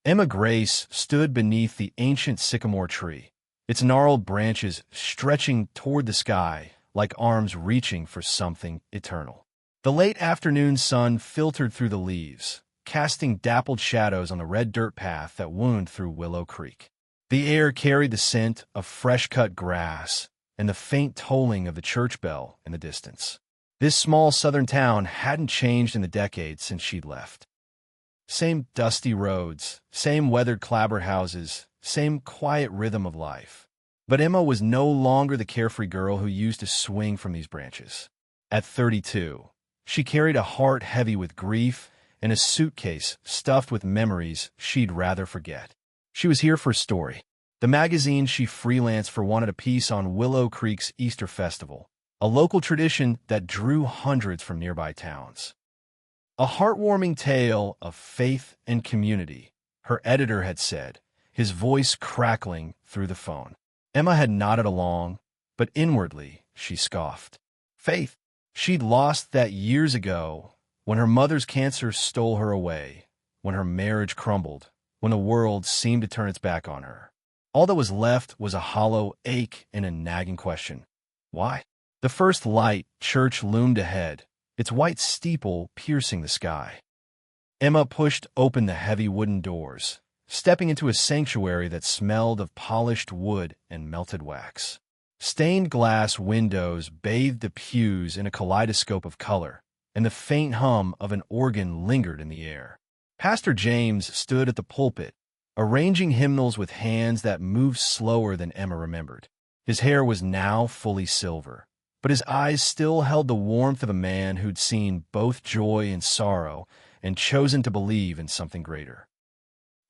Emma Grace stood beneath the ancient sycamore tree, its gnarled branches stretching toward the sky like arms reaching for something eternal. The late afternoon sun filtered through the leaves, casting dappled shadows on the red dirt path that wound through Willow Creek. The air carried the scent of fresh-cut grass and the faint tolling of the church bell in the distance. This small southern town hadn't changed in the decades since she'd left. Same dusty roads, same weathered clapboard houses, same quiet rhythm of life. But Emma was no longer the carefree girl who used to swing from these branches. At 32, she carried a heart heavy with grief and a suitcase stuffed with memories she'd rather forget. She was here for a story. The magazine she freelanced for wanted a piece on Willow Creek's Easter Festival, a local tradition that drew hundreds from nearby towns. A heartwarming tale of faith and community, her editor had said, his voice crackling through the phone. Emma had nodded along, but inwardly she scoffed. Faith? She'd lost that years ago, when her mother's cancer stole her away, when her marriage crumbled, when the world seemed to turn its back on her. All that was left was a hollow ache and a nagging question. Why? The first light church loomed ahead, its white steeple piercing the sky. Emma pushed open the heavy wooden doors, stepping into a sanctuary that smelled of polished wood and melted wax. Stained glass windows bathed the pews in a kaleidoscope of color, and the faint hum of an organ lingered in the air. Pastor James stood at the pulpit, arranging hymnals with hands that moved slower than Emma remembered. His hair was now fully silver, but his eyes still held the warmth of a man who'd seen both joy and sorrow and chosen to believe in something greater.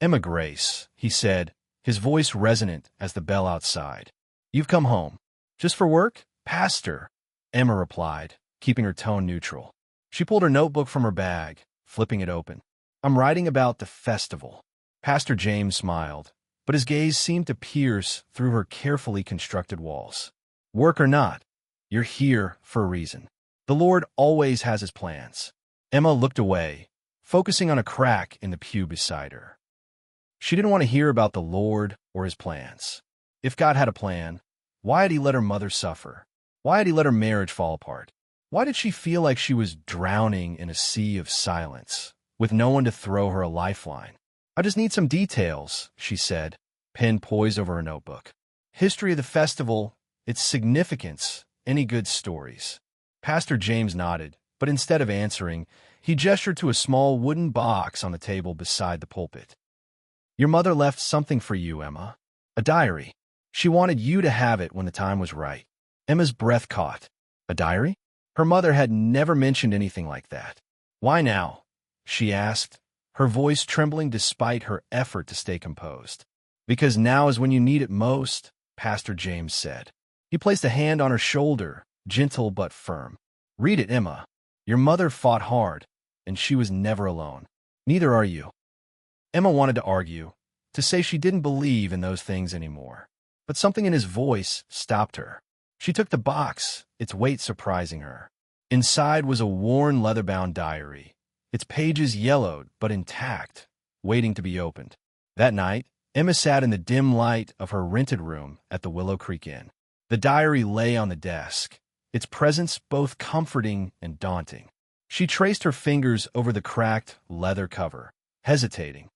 Emma Grace, he said, his voice resonant as the bell outside. You've come home. Just for work? Pastor, Emma replied, keeping her tone neutral. She pulled her notebook from her bag, flipping it open. I'm writing about the festival. Pastor James smiled, but his gaze seemed to pierce through her carefully constructed walls. Work or not, you're here for a reason. The Lord always has his plans. Emma looked away, focusing on a crack in the pew beside her. She didn't want to hear about the Lord or his plans. If God had a plan, why had he let her mother suffer? Why had he let her marriage fall apart? Why did she feel like she was drowning in a sea of silence, with no one to throw her a lifeline? I just need some details, she said, pen poised over her notebook. History of the festival, its significance, any good stories. Pastor James nodded, but instead of answering, he gestured to a small wooden box on the table beside the pulpit. Your mother left something for you, Emma. A diary. She wanted you to have it when the time was right. Emma's breath caught. A diary? Her mother had never mentioned anything like that. Why now? She asked, her voice trembling despite her effort to stay composed. Because now is when you need it most, Pastor James said. He placed a hand on her shoulder, gentle but firm. Read it, Emma. Your mother fought hard, and she was never alone. Neither are you. Emma wanted to argue, to say she didn't believe in those things anymore. But something in his voice stopped her. She took the box, its weight surprising her. Inside was a worn leather-bound diary, its pages yellowed but intact, waiting to be opened. That night, Emma sat in the dim light of her rented room at the Willow Creek Inn. The diary lay on the desk, its presence both comforting and daunting. She traced her fingers over the cracked leather cover, hesitating.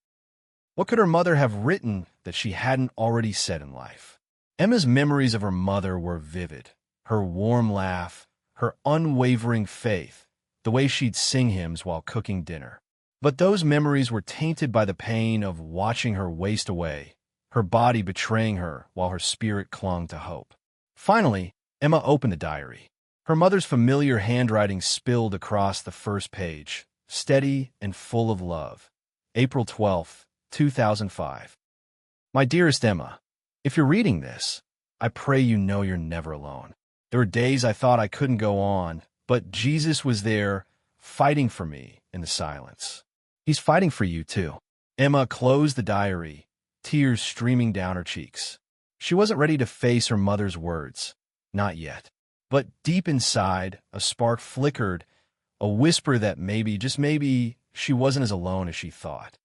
What could her mother have written that she hadn't already said in life? Emma's memories of her mother were vivid. Her warm laugh, her unwavering faith, the way she'd sing hymns while cooking dinner. But those memories were tainted by the pain of watching her waste away, her body betraying her while her spirit clung to hope. Finally, Emma opened the diary. Her mother's familiar handwriting spilled across the first page, steady and full of love. April 12th, 2005. My dearest Emma, if you're reading this, I pray you know you're never alone. There were days I thought I couldn't go on, but Jesus was there, fighting for me in the silence. He's fighting for you, too. Emma closed the diary, tears streaming down her cheeks. She wasn't ready to face her mother's words. Not yet. But deep inside, a spark flickered, a whisper that maybe, just maybe, she wasn't as alone as she thought.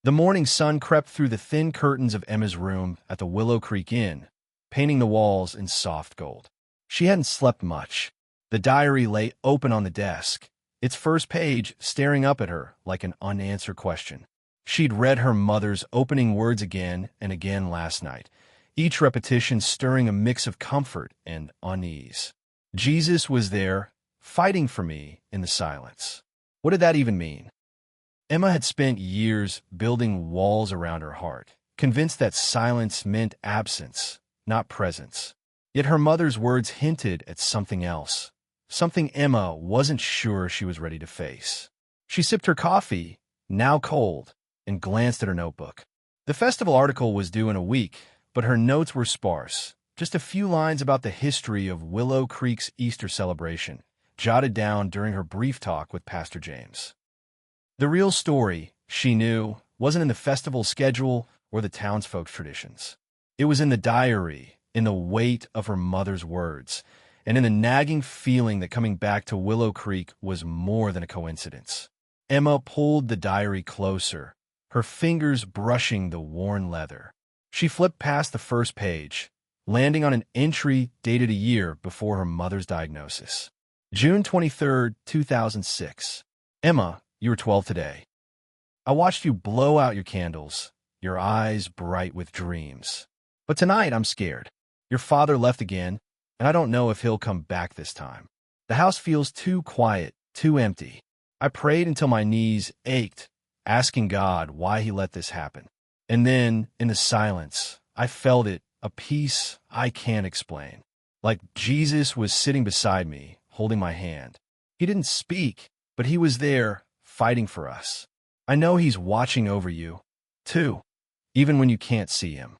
The morning sun crept through the thin curtains of Emma's room at the Willow Creek Inn, painting the walls in soft gold. She hadn't slept much. The diary lay open on the desk, its first page staring up at her like an unanswered question. She'd read her mother's opening words again and again last night, each repetition stirring a mix of comfort and unease. Jesus was there, fighting for me in the silence. What did that even mean? Emma had spent years building walls around her heart, convinced that silence meant absence, not presence. Yet her mother's words hinted at something else, something Emma wasn't sure she was ready to face. She sipped her coffee, now cold, and glanced at her notebook. The festival article was due in a week, but her notes were sparse, just a few lines about the history of Willow Creek's Easter celebration, jotted down during her brief talk with Pastor James. The real story, she knew, wasn't in the festival schedule or the townsfolk's traditions. It was in the diary, in the weight of her mother's words, and in the nagging feeling that coming back to Willow Creek was more than a coincidence. Emma pulled the diary closer, her fingers brushing the worn leather. She flipped past the first page, landing on an entry dated a year before her mother's diagnosis. June 23, 2006. Emma, you were 12 today. I watched you blow out your candles, your eyes bright with dreams. But tonight I'm scared. Your father left again, and I don't know if he'll come back this time. The house feels too quiet, too empty. I prayed until my knees ached, asking God why he let this happen. And then, in the silence, I felt it, a peace I can't explain. Like Jesus was sitting beside me, holding my hand. He didn't speak, but he was there, fighting for us. I know he's watching over you, too, even when you can't see him.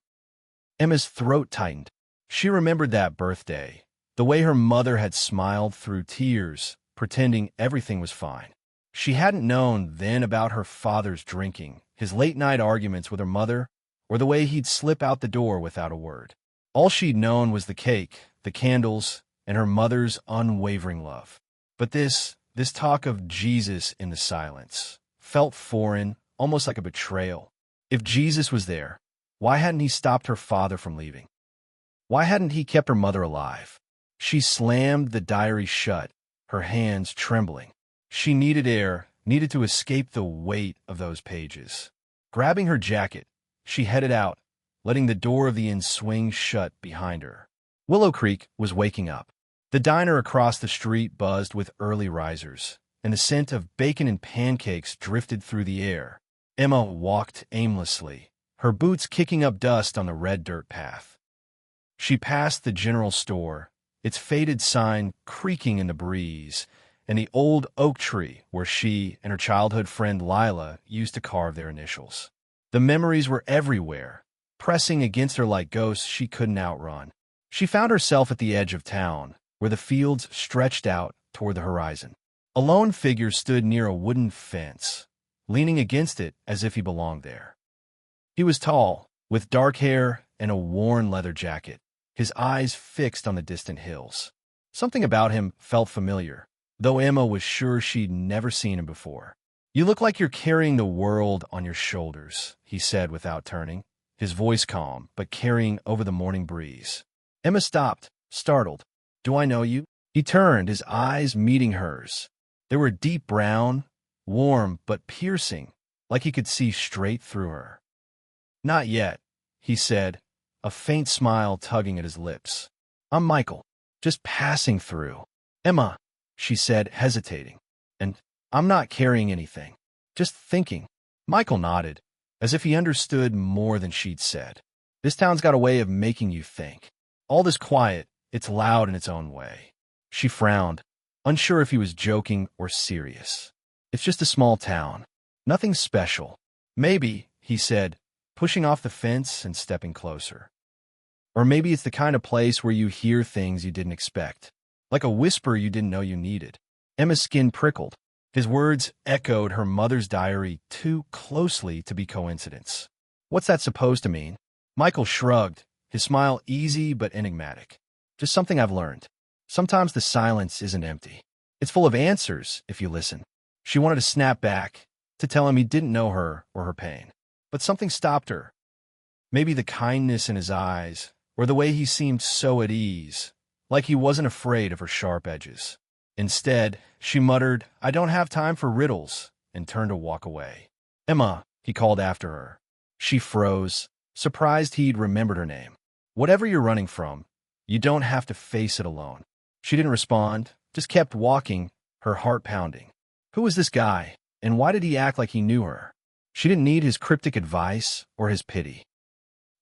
Emma's throat tightened. She remembered that birthday, the way her mother had smiled through tears, pretending everything was fine. She hadn't known then about her father's drinking, his late-night arguments with her mother, or the way he'd slip out the door without a word. All she'd known was the cake, the candles, and her mother's unwavering love. But this talk of Jesus in the silence felt foreign, almost like a betrayal. If Jesus was there, why hadn't he stopped her father from leaving? Why hadn't he kept her mother alive? She slammed the diary shut, her hands trembling. She needed air, needed to escape the weight of those pages. Grabbing her jacket, she headed out, letting the door of the inn swing shut behind her. Willow Creek was waking up. The diner across the street buzzed with early risers, and the scent of bacon and pancakes drifted through the air. Emma walked aimlessly, her boots kicking up dust on the red dirt path. She passed the general store, its faded sign creaking in the breeze, and the old oak tree where she and her childhood friend Layla used to carve their initials. The memories were everywhere, pressing against her like ghosts she couldn't outrun. She found herself at the edge of town, where the fields stretched out toward the horizon. A lone figure stood near a wooden fence, leaning against it as if he belonged there. He was tall, with dark hair and a worn leather jacket, his eyes fixed on the distant hills. Something about him felt familiar, though Emma was sure she'd never seen him before. "You look like you're carrying the world on your shoulders," he said without turning, his voice calm but carrying over the morning breeze. Emma stopped, startled. "Do I know you?" He turned, his eyes meeting hers. They were deep brown, warm but piercing, like he could see straight through her. "Not yet," he said, a faint smile tugging at his lips. "I'm Michael, just passing through." "Emma," she said, hesitating. "And I'm not carrying anything, just thinking." Michael nodded, as if he understood more than she'd said. "This town's got a way of making you think. All this quiet, it's loud in its own way." She frowned, unsure if he was joking or serious. "It's just a small town. Nothing special." "Maybe," he said, pushing off the fence and stepping closer. "Or maybe it's the kind of place where you hear things you didn't expect, like a whisper you didn't know you needed." Emma's skin prickled. His words echoed her mother's diary too closely to be coincidence. "What's that supposed to mean?" Michael shrugged, his smile easy but enigmatic. "Just something I've learned. Sometimes the silence isn't empty. It's full of answers if you listen." She wanted to snap back, to tell him he didn't know her or her pain. But something stopped her. Maybe the kindness in his eyes, or the way he seemed so at ease, like he wasn't afraid of her sharp edges. Instead, she muttered, "I don't have time for riddles," and turned to walk away. "Emma," he called after her. She froze, surprised he'd remembered her name. "Whatever you're running from, you don't have to face it alone." She didn't respond, just kept walking, her heart pounding. Who was this guy, and why did he act like he knew her? She didn't need his cryptic advice or his pity.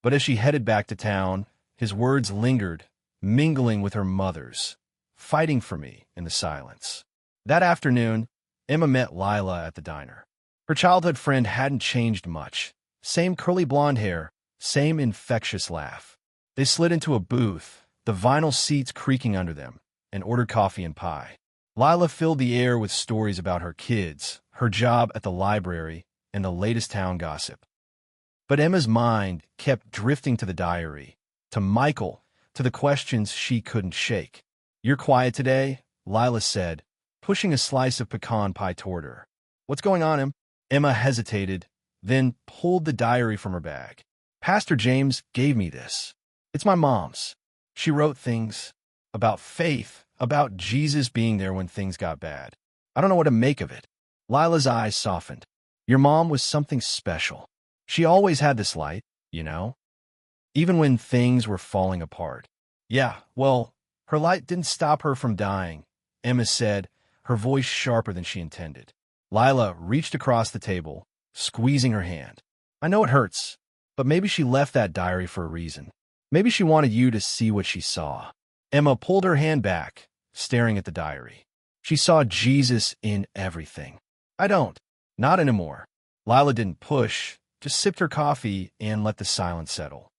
But as she headed back to town, his words lingered, mingling with her mother's, "fighting for me" in the silence. That afternoon, Emma met Layla at the diner. Her childhood friend hadn't changed much. Same curly blonde hair, same infectious laugh. They slid into a booth, the vinyl seats creaking under them, and ordered coffee and pie. Layla filled the air with stories about her kids, her job at the library, and the latest town gossip. But Emma's mind kept drifting to the diary, to Michael, to the questions she couldn't shake. "You're quiet today," Layla said, pushing a slice of pecan pie toward her. "What's going on, Em?" Emma hesitated, then pulled the diary from her bag. "Pastor James gave me this. It's my mom's. She wrote things about faith, about Jesus being there when things got bad. I don't know what to make of it." Lila's eyes softened. "Your mom was something special. She always had this light, you know? Even when things were falling apart." "Yeah, well, her light didn't stop her from dying," Emma said, her voice sharper than she intended. Layla reached across the table, squeezing her hand. "I know it hurts, but maybe she left that diary for a reason. Maybe she wanted you to see what she saw." Emma pulled her hand back, staring at the diary. She saw Jesus in everything. "I don't. Not anymore." Layla didn't push, just sipped her coffee and let the silence settle.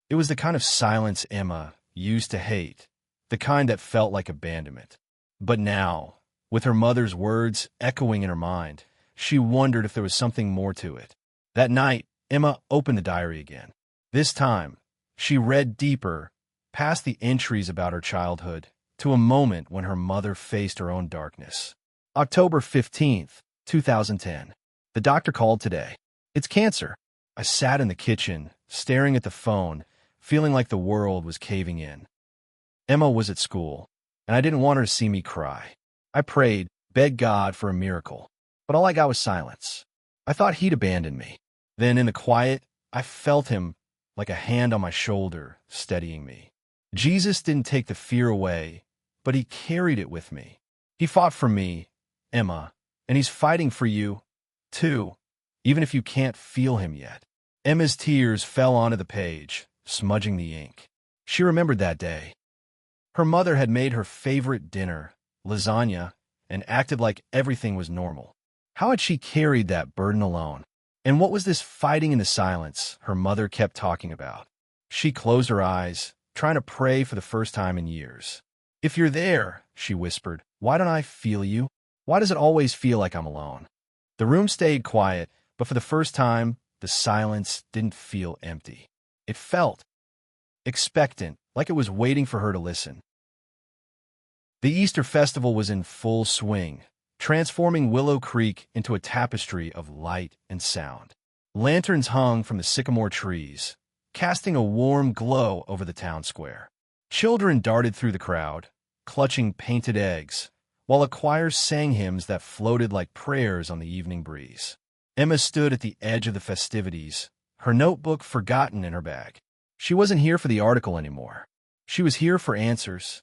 It was the kind of silence Emma used to hate, the kind that felt like abandonment. But now, with her mother's words echoing in her mind, she wondered if there was something more to it. That night, Emma opened the diary again. This time, she read deeper, past the entries about her childhood, to a moment when her mother faced her own darkness. October 15th, 2010. "The doctor called today. It's cancer." I sat in the kitchen, staring at the phone, feeling like the world was caving in. Emma was at school, and I didn't want her to see me cry. I prayed, begged God for a miracle, but all I got was silence. I thought he'd abandoned me. Then in the quiet, I felt him like a hand on my shoulder, steadying me. Jesus didn't take the fear away, but he carried it with me. He fought for me, Emma, and he's fighting for you, too, even if you can't feel him yet. Emma's tears fell onto the page, smudging the ink. She remembered that day. Her mother had made her favorite dinner, lasagna, and acted like everything was normal. How had she carried that burden alone? And what was this fighting in the silence her mother kept talking about? She closed her eyes, trying to pray for the first time in years. "If you're there," she whispered, "why don't I feel you? Why does it always feel like I'm alone?" The room stayed quiet, but for the first time, the silence didn't feel empty. It felt expectant, like it was waiting for her to listen. The Easter festival was in full swing, transforming Willow Creek into a tapestry of light and sound. Lanterns hung from the sycamore trees, casting a warm glow over the town square. Children darted through the crowd, clutching painted eggs, while a choir sang hymns that floated like prayers on the evening breeze. Emma stood at the edge of the festivities, her notebook forgotten in her bag. She wasn't here for the article anymore. She was here for answers.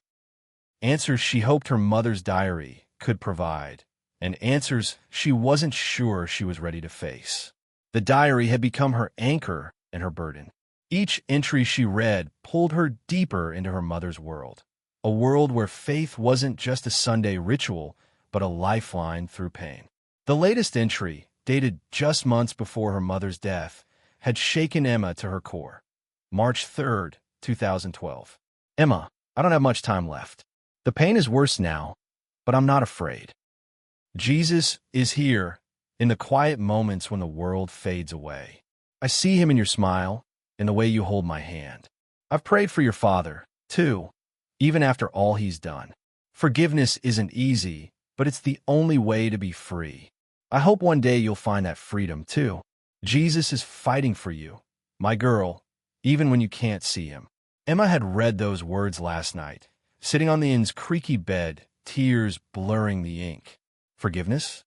Answers she hoped her mother's diary could provide, and answers she wasn't sure she was ready to face. The diary had become her anchor and her burden. Each entry she read pulled her deeper into her mother's world, a world where faith wasn't just a Sunday ritual, but a lifeline through pain. The latest entry, dated just months before her mother's death, had shaken Emma to her core. March 3rd, 2012. "Emma, I don't have much time left. The pain is worse now, but I'm not afraid. Jesus is here in the quiet moments when the world fades away. I see him in your smile, in the way you hold my hand. I've prayed for your father, too, even after all he's done. Forgiveness isn't easy, but it's the only way to be free. I hope one day you'll find that freedom, too." Jesus is fighting for you, my girl, even when you can't see him. Emma had read those words last night, sitting on the inn's creaky bed, tears blurring the ink. Forgiveness?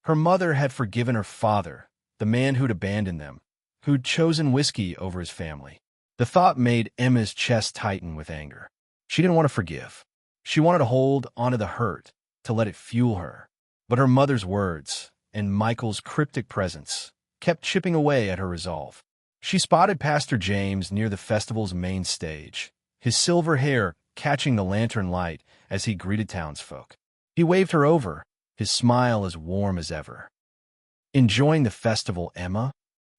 Her mother had forgiven her father, the man who'd abandoned them, who'd chosen whiskey over his family. The thought made Emma's chest tighten with anger. She didn't want to forgive. She wanted to hold onto the hurt, to let it fuel her. But her mother's words, and Michael's cryptic presence, kept chipping away at her resolve. She spotted Pastor James near the festival's main stage, his silver hair catching the lantern light as he greeted townsfolk. He waved her over, his smile as warm as ever. "Enjoying the festival, Emma?"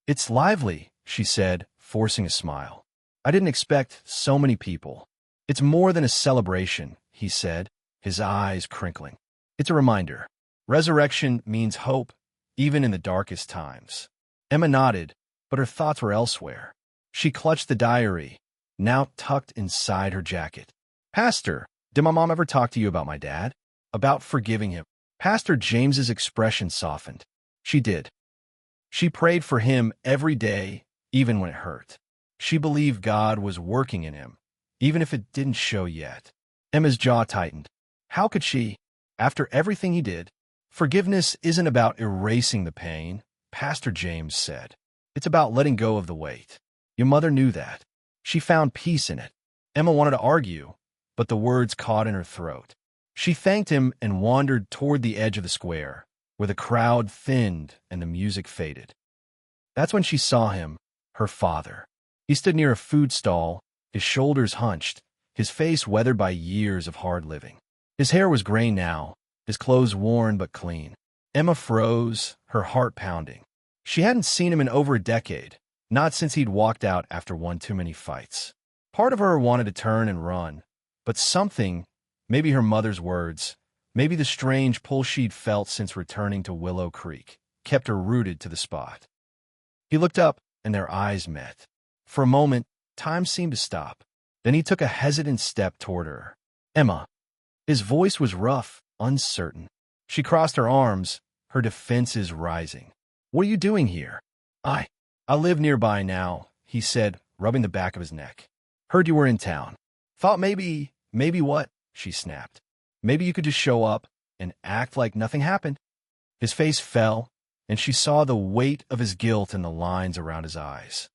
"It's lively," she said, forcing a smile. "I didn't expect so many people." "It's more than a celebration," he said, his eyes crinkling. "It's a reminder. Resurrection means hope, even in the darkest times." Emma nodded, but her thoughts were elsewhere. She clutched the diary, now tucked inside her jacket. "Pastor, did my mom ever talk to you about my dad? About forgiving him?" Pastor James's expression softened. "She did. She prayed for him every day, even when it hurt. She believed God was working in him, even if it didn't show yet." Emma's jaw tightened. How could she, after everything he did? "Forgiveness isn't about erasing the pain," Pastor James said. "It's about letting go of the weight. Your mother knew that. She found peace in it." Emma wanted to argue, but the words caught in her throat. She thanked him and wandered toward the edge of the square, where the crowd thinned and the music faded. That's when she saw him, her father. He stood near a food stall, his shoulders hunched, his face weathered by years of hard living. His hair was gray now, his clothes worn but clean. Emma froze, her heart pounding. She hadn't seen him in over a decade, not since he'd walked out after one too many fights. Part of her wanted to turn and run, but something, maybe her mother's words, maybe the strange pull she'd felt since returning to Willow Creek, kept her rooted to the spot. He looked up, and their eyes met. For a moment, time seemed to stop. Then he took a hesitant step toward her. "Emma." His voice was rough, uncertain. She crossed her arms, her defenses rising. "What are you doing here?" I live nearby now," he said, rubbing the back of his neck. "Heard you were in town. Thought maybe what?" she snapped. "Maybe you could just show up and act like nothing happened." His face fell, and she saw the weight of his guilt in the lines around his eyes.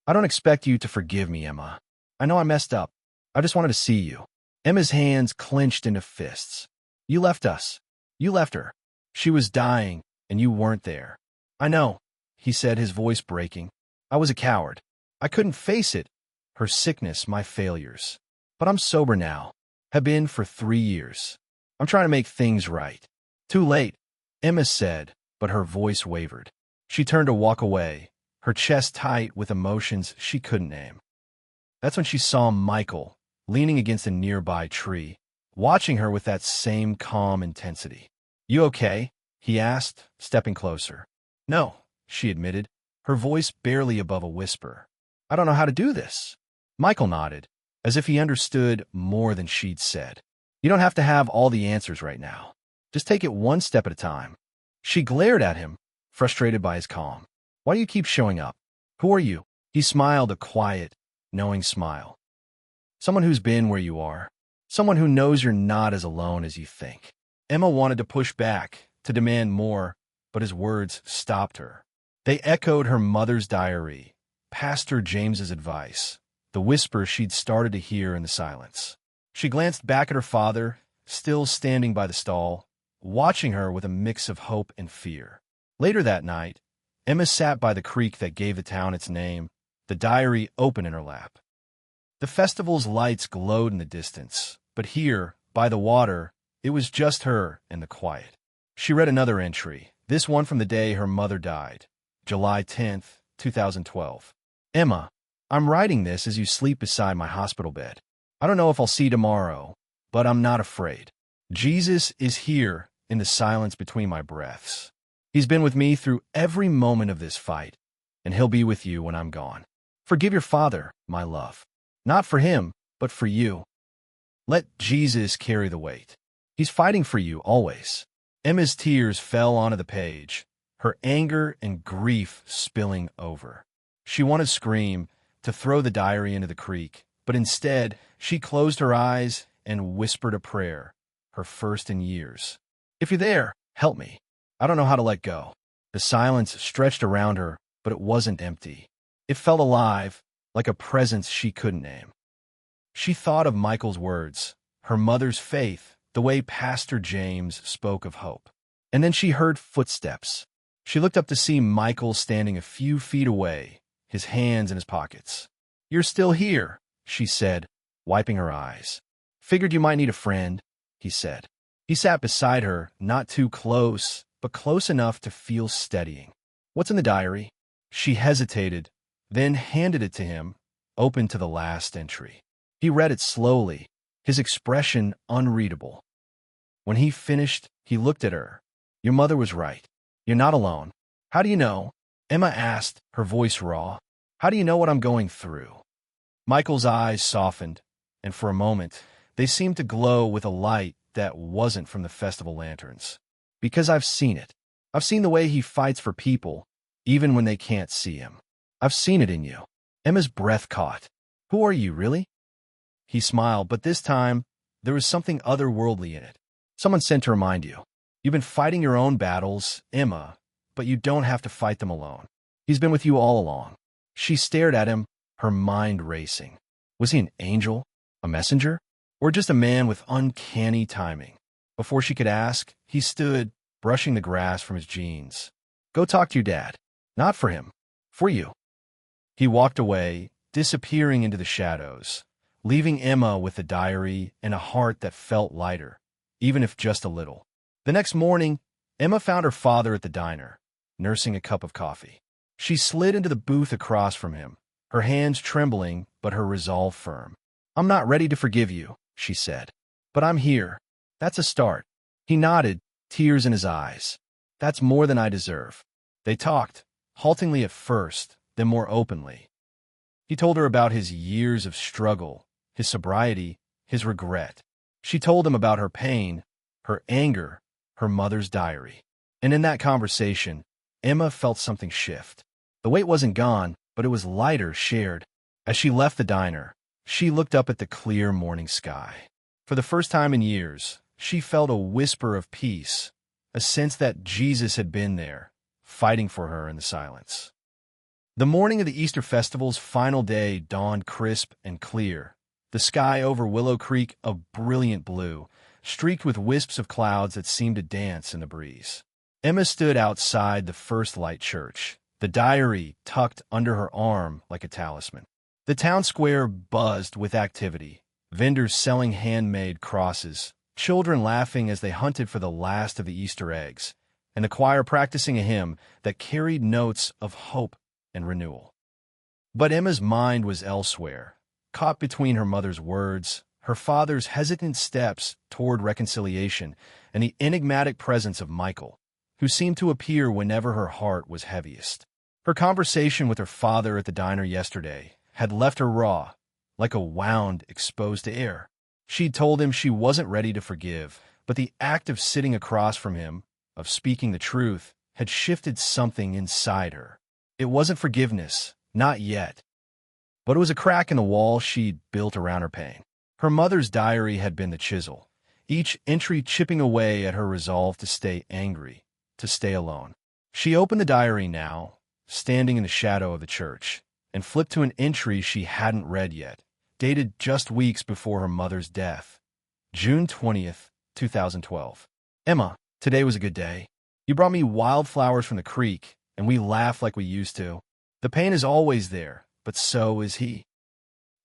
"I don't expect you to forgive me, Emma. I know I messed up. I just wanted to see you." Emma's hands clenched into fists. "You left us. You left her. She was dying, and you weren't there." "I know," he said, his voice breaking. "I was a coward. I couldn't face it. Her sickness, my failures. But I'm sober now. Have been for 3 years. I'm trying to make things right." "Too late," Emma said, but her voice wavered. She turned to walk away, her chest tight with emotions she couldn't name. That's when she saw Michael, leaning against a nearby tree, watching her with that same calm intensity. "You okay?" he asked, stepping closer. "No," she admitted, her voice barely above a whisper. "I don't know how to do this." Michael nodded, as if he understood more than she'd said. "You don't have to have all the answers right now. Just take it one step at a time." She glared at him, frustrated by his calm. "Why do you keep showing up? Who are you?" He smiled a quiet, knowing smile. "Someone who's been where you are. Someone who knows you're not as alone as you think." Emma wanted to push back, to demand more, but his words stopped her. They echoed her mother's diary, Pastor James's advice, the whisper she'd started to hear in the silence. She glanced back at her father, still standing by the stall, watching her with a mix of hope and fear. Later that night, Emma sat by the creek that gave the town its name, the diary open in her lap. The festival's lights glowed in the distance, but here, by the water, it was just her and the quiet. She read another entry, this one from the day her mother died, July 10th, 2012. "Emma, I'm writing this as you sleep beside my hospital bed. I don't know if I'll see you tomorrow, but I'm not afraid. Jesus is here in the silence between my breaths. He's been with me through every moment of this fight, and he'll be with you when I'm gone. Forgive your father, my love. Not for him, but for you. Let Jesus carry the weight. He's fighting for you always." Emma's tears fell onto the page, her anger and grief spilling over. She wanted to scream, to throw the diary into the creek, but instead she closed her eyes and whispered a prayer, her first in years. "If you're there, help me. I don't know how to let go." The silence stretched around her, but it wasn't empty. It felt alive, like a presence she couldn't name. She thought of Michael's words, her mother's faith, the way Pastor James spoke of hope. And then she heard footsteps. She looked up to see Michael standing a few feet away, his hands in his pockets. "You're still here," she said, wiping her eyes. "Figured you might need a friend," he said. He sat beside her, not too close, but close enough to feel steadying. "What's in the diary?" She hesitated, then handed it to him, open to the last entry. He read it slowly, his expression unreadable. When he finished, he looked at her. "Your mother was right. You're not alone." "How do you know?" Emma asked, her voice raw. "How do you know what I'm going through?" Michael's eyes softened, and for a moment, they seemed to glow with a light that wasn't from the festival lanterns. "Because I've seen it. I've seen the way he fights for people, even when they can't see him. I've seen it in you." Emma's breath caught. "Who are you, really?" He smiled, but this time, there was something otherworldly in it. "Someone sent to remind you. You've been fighting your own battles, Emma, but you don't have to fight them alone. He's been with you all along." She stared at him, her mind racing. Was he an angel, a messenger, or just a man with uncanny timing? Before she could ask, he stood, brushing the grass from his jeans. "Go talk to your dad. Not for him. For you." He walked away, disappearing into the shadows, leaving Emma with the diary and a heart that felt lighter, even if just a little. The next morning, Emma found her father at the diner, nursing a cup of coffee. She slid into the booth across from him, her hands trembling but her resolve firm. "I'm not ready to forgive you," she said, "but I'm here. That's a start." He nodded, tears in his eyes. "That's more than I deserve." They talked, haltingly at first, then more openly. He told her about his years of struggle, his sobriety, his regret. She told him about her pain, her anger, her mother's diary. And in that conversation, Emma felt something shift. The weight wasn't gone, but it was lighter, shared. As she left the diner, she looked up at the clear morning sky. For the first time in years, she felt a whisper of peace, a sense that Jesus had been there, fighting for her in the silence. The morning of the Easter festival's final day dawned crisp and clear, the sky over Willow Creek a brilliant blue, streaked with wisps of clouds that seemed to dance in the breeze. Emma stood outside the First Light Church, the diary tucked under her arm like a talisman. The town square buzzed with activity, vendors selling handmade crosses, children laughing as they hunted for the last of the Easter eggs, and the choir practicing a hymn that carried notes of hope and renewal. But Emma's mind was elsewhere, caught between her mother's words, her father's hesitant steps toward reconciliation, and the enigmatic presence of Michael, who seemed to appear whenever her heart was heaviest. Her conversation with her father at the diner yesterday had left her raw, like a wound exposed to air. She'd told him she wasn't ready to forgive, but the act of sitting across from him, of speaking the truth, had shifted something inside her. It wasn't forgiveness, not yet, but it was a crack in the wall she'd built around her pain. Her mother's diary had been the chisel, each entry chipping away at her resolve to stay angry, to stay alone. She opened the diary now, standing in the shadow of the church, and flipped to an entry she hadn't read yet, dated just weeks before her mother's death. June 20th, 2012. "Emma, today was a good day. You brought me wildflowers from the creek, and we laughed like we used to. The pain is always there, but so is he.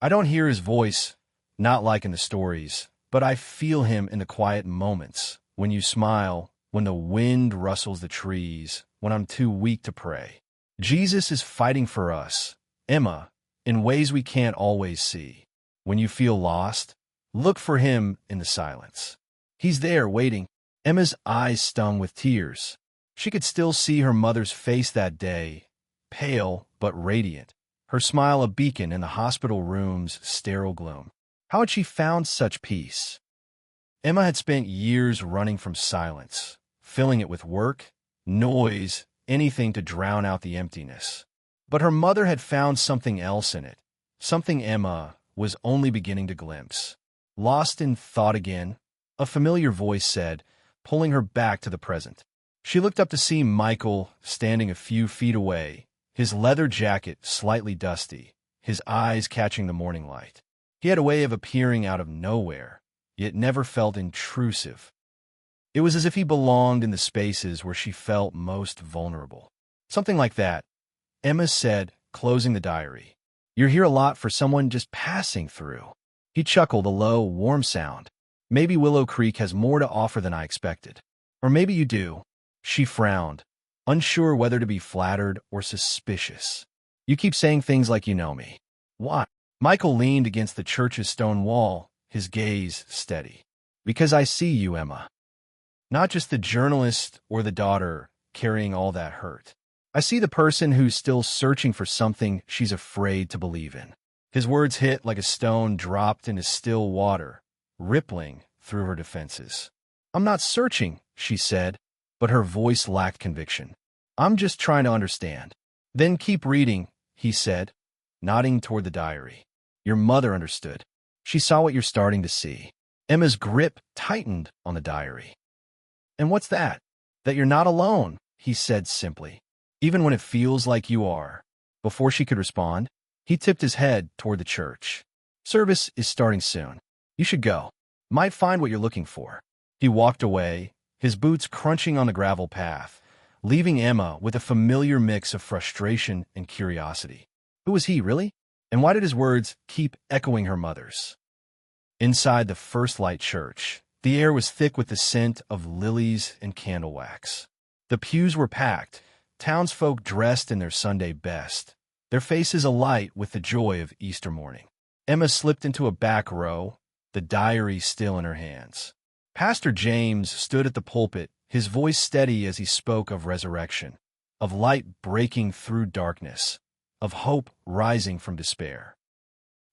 I don't hear his voice, not like in the stories, but I feel him in the quiet moments, when you smile, when the wind rustles the trees, when I'm too weak to pray. Jesus is fighting for us, Emma, in ways we can't always see. When you feel lost, look for him in the silence. He's there waiting." Emma's eyes stung with tears. She could still see her mother's face that day, pale but radiant, her smile a beacon in the hospital room's sterile gloom. How had she found such peace? Emma had spent years running from silence, filling it with work, noise, anything to drown out the emptiness. But her mother had found something else in it, something Emma was only beginning to glimpse. Lost in thought again, a familiar voice said, pulling her back to the present. She looked up to see Michael standing a few feet away, his leather jacket slightly dusty, his eyes catching the morning light. He had a way of appearing out of nowhere, yet never felt intrusive. It was as if he belonged in the spaces where she felt most vulnerable. Something like that, Emma said, closing the diary. "You're here a lot for someone just passing through." He chuckled, a low, warm sound. "Maybe Willow Creek has more to offer than I expected. Or maybe you do." She frowned, unsure whether to be flattered or suspicious. "You keep saying things like you know me." "Why?" Michael leaned against the church's stone wall, his gaze steady. "Because I see you, Emma. Not just the journalist or the daughter carrying all that hurt. I see the person who's still searching for something she's afraid to believe in." His words hit like a stone dropped into still water, rippling through her defenses. "I'm not searching," she said, but her voice lacked conviction. "I'm just trying to understand." "Then keep reading," he said, nodding toward the diary. "Your mother understood. She saw what you're starting to see." Emma's grip tightened on the diary. "And what's that?" "That you're not alone," he said simply. "Even when it feels like you are." Before she could respond, he tipped his head toward the church. "Service is starting soon. You should go. Might find what you're looking for." He walked away, his boots crunching on the gravel path, leaving Emma with a familiar mix of frustration and curiosity. Who was he, really? And why did his words keep echoing her mother's? Inside the First Light Church, the air was thick with the scent of lilies and candle wax. The pews were packed, townsfolk dressed in their Sunday best, their faces alight with the joy of Easter morning. Emma slipped into a back row, the diary still in her hands. Pastor James stood at the pulpit, his voice steady as he spoke of resurrection, of light breaking through darkness, of hope rising from despair.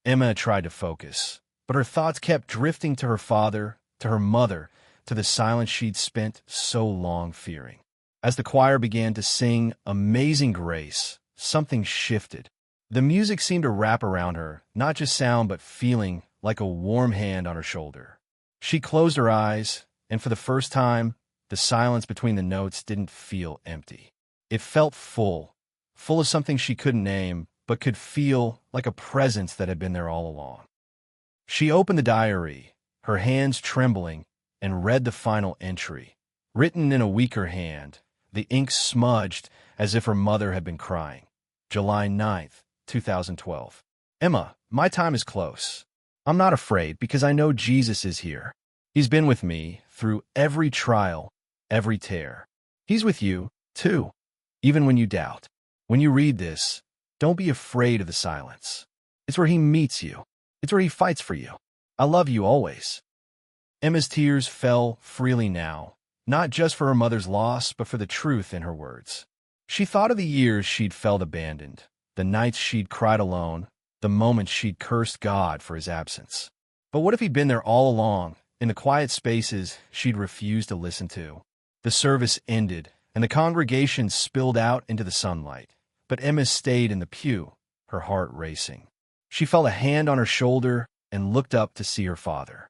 Emma tried to focus, but her thoughts kept drifting to her father, to her mother, to the silence she'd spent so long fearing. As the choir began to sing Amazing Grace, something shifted. The music seemed to wrap around her, not just sound but feeling, like a warm hand on her shoulder. She closed her eyes, and for the first time, the silence between the notes didn't feel empty. It felt full of something she couldn't name, but could feel like a presence that had been there all along. She opened the diary, her hands trembling, and read the final entry. Written in a weaker hand, the ink smudged as if her mother had been crying. July 9th, 2012. Emma, my time is close. I'm not afraid because I know Jesus is here. He's been with me through every trial, every tear. He's with you, too, even when you doubt. When you read this, don't be afraid of the silence. It's where he meets you. It's where he fights for you. I love you always. Emma's tears fell freely now, not just for her mother's loss, but for the truth in her words. She thought of the years she'd felt abandoned, the nights she'd cried alone, the moments she'd cursed God for his absence. But what if he'd been there all along, in the quiet spaces she'd refused to listen to? The service ended, and the congregation spilled out into the sunlight. But Emma stayed in the pew, her heart racing. She felt a hand on her shoulder and looked up to see her father.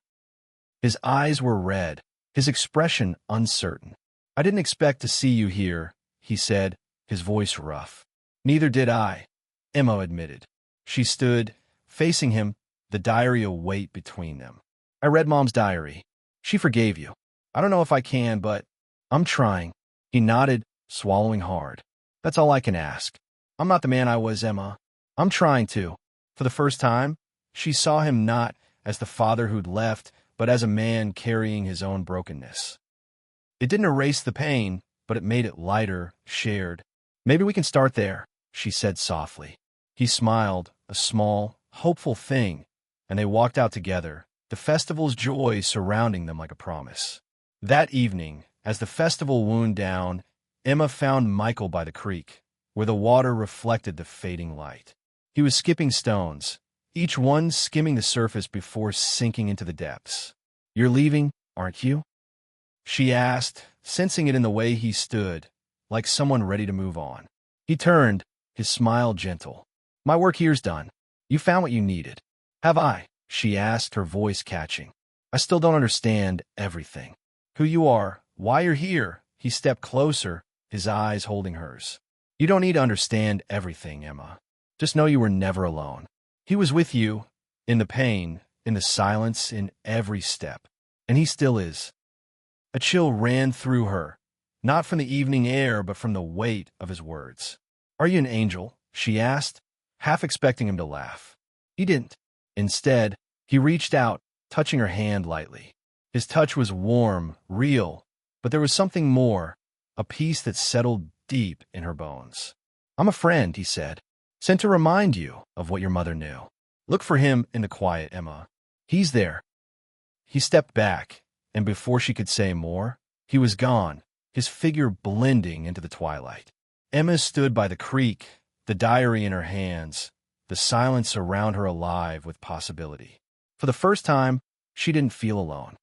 His eyes were red, his expression uncertain. "I didn't expect to see you here," he said, his voice rough. "Neither did I," Emma admitted. She stood, facing him, the diary a weight between them. "I read Mom's diary. She forgave you. I don't know if I can, but I'm trying." He nodded, swallowing hard. "That's all I can ask. I'm not the man I was, Emma. I'm trying to." For the first time, she saw him not as the father who'd left, but as a man carrying his own brokenness. It didn't erase the pain, but it made it lighter, shared. "Maybe we can start there," she said softly. He smiled, a small, hopeful thing, and they walked out together, the festival's joy surrounding them like a promise. That evening, as the festival wound down, Emma found Michael by the creek, where the water reflected the fading light. He was skipping stones, each one skimming the surface before sinking into the depths. "You're leaving, aren't you?" she asked, sensing it in the way he stood, like someone ready to move on. He turned, his smile gentle. My work here's done. You found what you needed. Have I? She asked, her voice catching. I still don't understand everything. Who you are, why you're here. He stepped closer, his eyes holding hers. You don't need to understand everything, Emma. Just know you were never alone. He was with you, in the pain, in the silence, in every step. And he still is. A chill ran through her, not from the evening air, but from the weight of his words. Are you an angel? She asked, half expecting him to laugh. He didn't. Instead, he reached out, touching her hand lightly. His touch was warm, real, but there was something more, a peace that settled deep in her bones. I'm a friend, he said, sent to remind you of what your mother knew. Look for him in the quiet, Emma. He's there. He stepped back, and before she could say more, he was gone, his figure blending into the twilight. Emma stood by the creek, the diary in her hands, the silence around her alive with possibility. For the first time, she didn't feel alone.